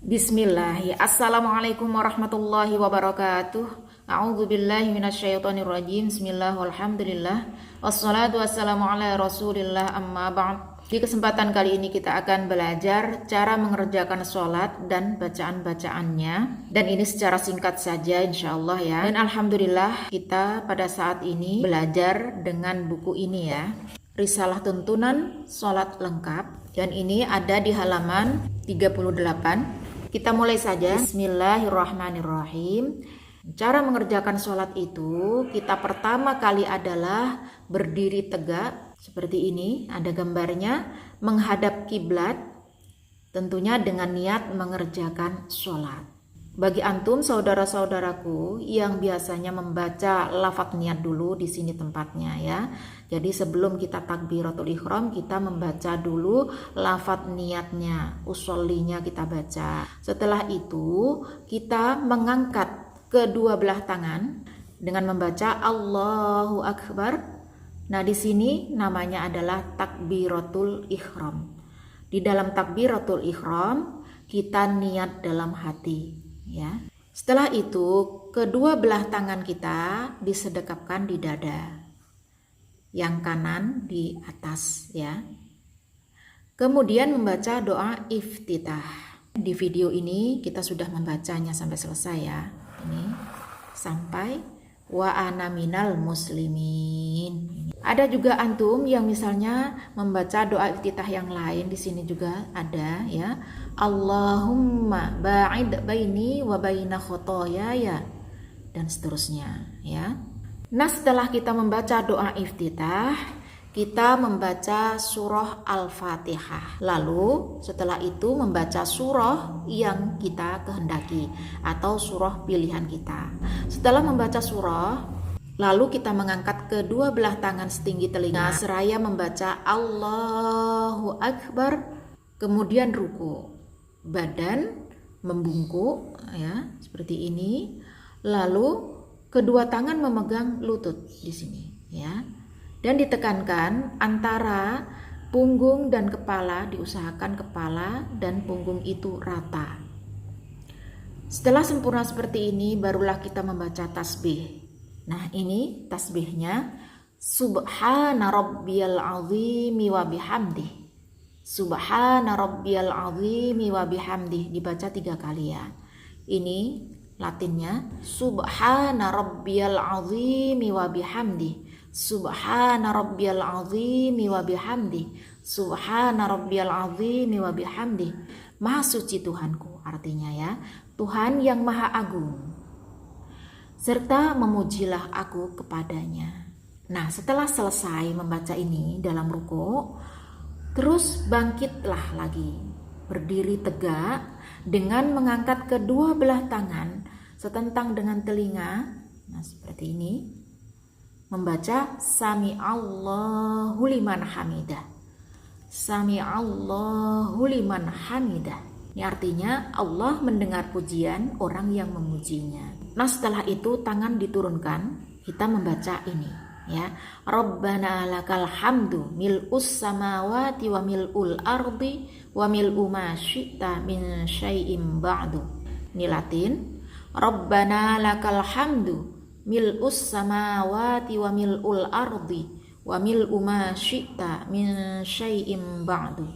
Bismillah. Assalamualaikum warahmatullahi wabarakatuh. A'udzubillahi minasyaitonirrajim. Bismillah walhamdulillah. Wassalatu wassalamu ala Rasulillah amma ba'd. Di kesempatan kali ini kita akan belajar cara mengerjakan sholat dan bacaan-bacaannya. Dan ini secara singkat saja insyaallah ya. Dan alhamdulillah kita pada saat ini belajar dengan buku ini ya. Risalah Tuntunan Sholat Lengkap. Dan ini ada di halaman 38. Kita mulai saja. Bismillahirrahmanirrahim. Cara mengerjakan sholat itu, kita pertama kali adalah berdiri tegak seperti ini, ada gambarnya, menghadap kiblat, tentunya dengan niat mengerjakan sholat. Bagi antum saudara-saudaraku yang biasanya membaca lafaz niat dulu, di sini tempatnya ya. Jadi sebelum kita takbiratul ihram, kita membaca dulu lafaz niatnya, usollinya kita baca. Setelah itu kita mengangkat kedua belah tangan dengan membaca Allahu Akbar. Nah, di sini namanya adalah takbiratul ihram. Di dalam takbiratul ihram kita niat dalam hati. Ya. Setelah itu kedua belah tangan kita disedekapkan di dada, yang kanan di atas ya. Kemudian membaca doa iftitah. Di video ini kita sudah membacanya sampai selesai ya. Ini sampai wa ana minal muslimin. Ada juga antum yang misalnya membaca doa iftitah yang lain, di sini juga ada ya. Allahumma ba'id baini wa baina khotoyaya, dan seterusnya ya. Nah, setelah kita membaca doa iftitah, kita membaca surah Al-Fatihah. Lalu setelah itu membaca surah yang kita kehendaki atau surah pilihan kita. Setelah membaca surah, lalu kita mengangkat kedua belah tangan setinggi telinga seraya membaca Allahu Akbar, kemudian ruku. Badan membungkuk ya, seperti ini. Lalu kedua tangan memegang lutut di sini ya. Dan ditekankan antara punggung dan kepala, diusahakan kepala dan punggung itu rata. Setelah sempurna seperti ini, barulah kita membaca tasbih. Nah, ini tasbihnya Subhana rabbiyal azimi wa bihamdih. Subhana rabbiyal azimi wa bihamdih, dibaca 3 kali ya. Ini Latinnya Subhana rabbiyal azimi wa bihamdih. Subhana rabbiyal azimi wa bihamdih. Subhana rabbiyal azimi wa bihamdih. Maha suci Tuhanku, artinya ya, Tuhan yang maha agung, serta memujilah aku kepadanya. Nah, setelah selesai membaca ini dalam ruku, terus bangkitlah lagi, berdiri tegak dengan mengangkat kedua belah tangan setentang dengan telinga. Nah, seperti ini. Membaca Sami Allahu liman hamidah. Sami Allahu liman hamidah. Ini artinya Allah mendengar pujian orang yang memujinya. Nah, setelah itu tangan diturunkan, kita membaca ini ya. Rabbana lakal hamdu mil'us samawati wa mil'ul ardi wa mil'u ma syi'ta min syai'im ba'du. Ini Latin. Rabbana lakal hamdu mil'us samawati wa mil'ul ardi wa mil'u ma syi'ta min syai'im ba'du.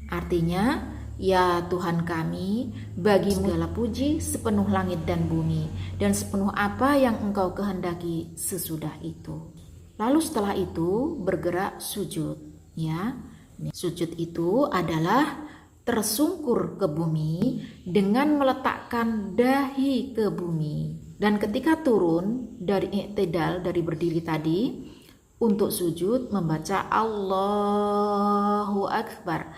Artinya, ya Tuhan kami, bagi segala puji sepenuh langit dan bumi dan sepenuh apa yang Engkau kehendaki sesudah itu. Lalu setelah itu bergerak sujud ya. Sujud itu adalah tersungkur ke bumi dengan meletakkan dahi ke bumi. Dan ketika turun dari i'tidal, dari berdiri tadi, untuk sujud membaca Allahu Akbar.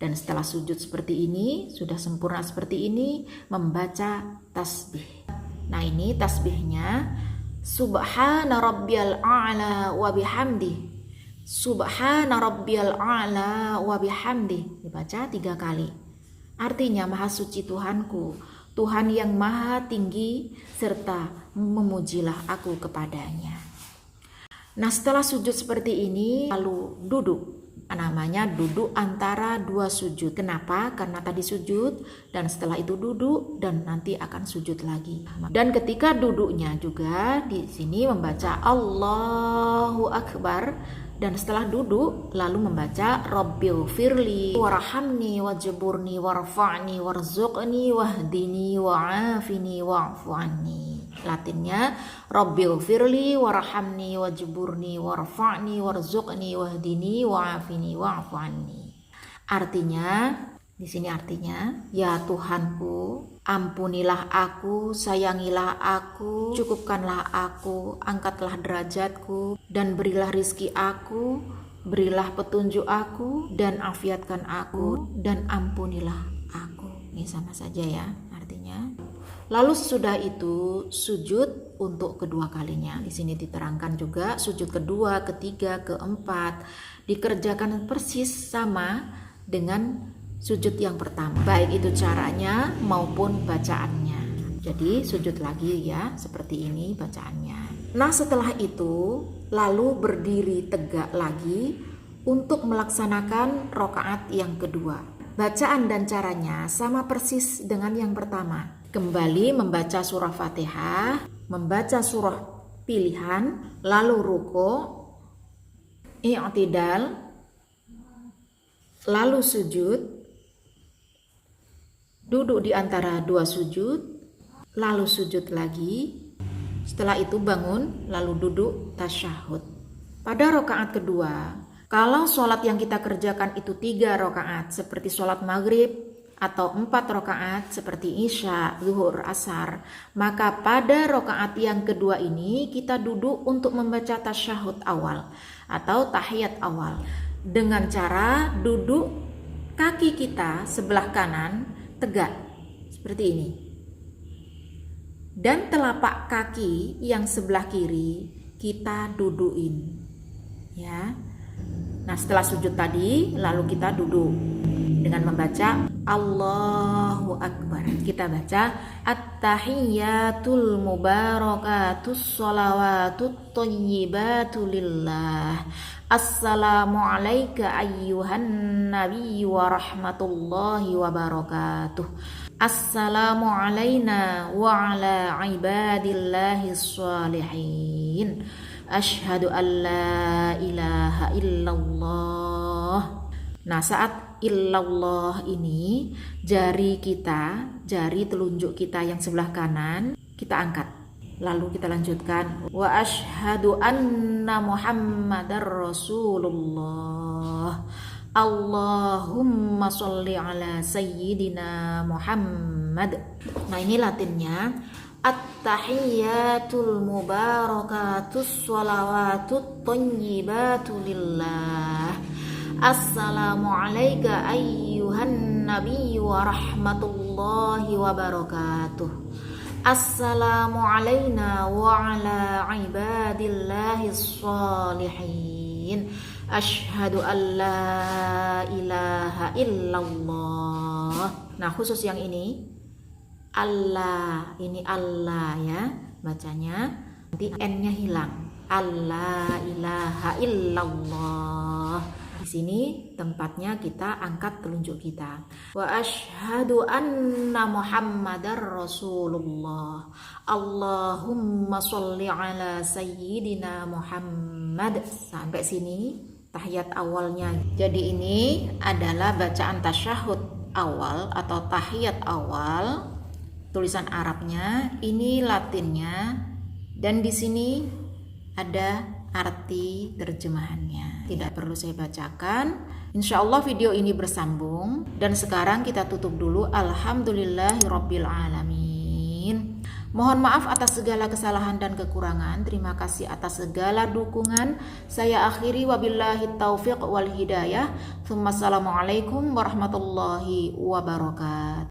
Dan setelah sujud seperti ini, sudah sempurna seperti ini, membaca tasbih. Nah, ini tasbihnya Subhana rabbiyal a'la wa bihamdih. Subhana rabbiyal a'la wa bihamdih, dibaca 3 kali. Artinya maha suci Tuhanku, Tuhan yang maha tinggi, serta memujilah aku kepadanya. Nah, setelah sujud seperti ini, lalu duduk Namanya duduk antara dua sujud. Kenapa? Karena tadi sujud dan setelah itu duduk dan nanti akan sujud lagi. Dan ketika duduknya juga di sini membaca Allahu Akbar, dan setelah duduk lalu membaca Rabbighfirli warhamni wajburni warfa'ni warzuqni wahdini wa'afini wa'fu anni. Latinnya Rabbighfirli warhamni wajburni warfa'ni warzuqni wahdini wa'afini wa'fu anni. Artinya, di sini artinya, ya Tuhanku, ampunilah aku, sayangilah aku, cukupkanlah aku, angkatlah derajatku, dan berilah rizki aku, berilah petunjuk aku, dan afiatkan aku, dan ampunilah aku. Ini sama saja ya artinya. Lalu sesudah itu sujud untuk kedua kalinya. Di sini diterangkan juga sujud kedua, ketiga, keempat dikerjakan persis sama dengan sujud yang pertama, baik itu caranya maupun bacaannya. Jadi sujud lagi ya, seperti ini bacaannya. Nah setelah itu lalu berdiri tegak lagi untuk melaksanakan rakaat yang kedua. Bacaan dan caranya sama persis dengan yang pertama. Kembali membaca surah Fatihah, membaca surah pilihan, lalu ruku, i'tidal, lalu sujud, duduk di antara dua sujud, lalu sujud lagi, setelah itu bangun, lalu duduk tasyahud. Pada rakaat kedua, kalau sholat yang kita kerjakan itu 3 rakaat seperti sholat maghrib, atau 4 rakaat seperti isya, zuhur, asar, maka pada rakaat yang kedua ini kita duduk untuk membaca tasyahud awal atau tahiyat awal dengan cara duduk kaki kita sebelah kanan tegak seperti ini, dan telapak kaki yang sebelah kiri kita dudukin ya. Nah setelah sujud tadi lalu kita duduk dengan membaca Allahu Akbar. Kita baca At-tahiyyatul mubarakatus sholawatut thayyibatu lillah. Assalamu alayka ayyuhan nabiy wa rahmatullahi wa barakatuh. Assalamu alayna wa ala ibadillahis sholihin. Asyhadu an la ilaha illallah. Nah saat illallah ini jari kita, jari telunjuk kita yang sebelah kanan kita angkat. Lalu kita lanjutkan wa asyhadu anna muhammadar rasulullah. Allahumma sholli ala sayyidina Muhammad. Nah ini latinnya At-tahiyyatul mubarakatus sholawatut thayyibatu lillah. Assalamu alayka ayyuhan nabiy wa rahmatullahi wa barakatuh. Assalamu alayna wa ala ibadillahis sholihin. Asyhadu an la ilaha illallah. Nah khusus yang ini Allah, ini Allah ya bacanya, nanti N-nya hilang. Allah ilaha illallah. Di sini tempatnya kita angkat telunjuk kita. Wa asyhadu anna muhammadar rasulullah. Allahumma sholli ala sayyidina Muhammad. Sampai sini tahiyat awalnya. Jadi ini adalah bacaan tasyahud awal atau tahiyat awal. Tulisan Arabnya, ini Latinnya, dan di sini ada arti terjemahannya. Tidak perlu saya bacakan. Insya Allah video ini bersambung. Dan sekarang kita tutup dulu. Alhamdulillahirabbil alamin. Mohon maaf atas segala kesalahan dan kekurangan. Terima kasih atas segala dukungan. Saya akhiri wabillahi taufiq wal hidayah. Assalamualaikum warahmatullahi wabarakatuh.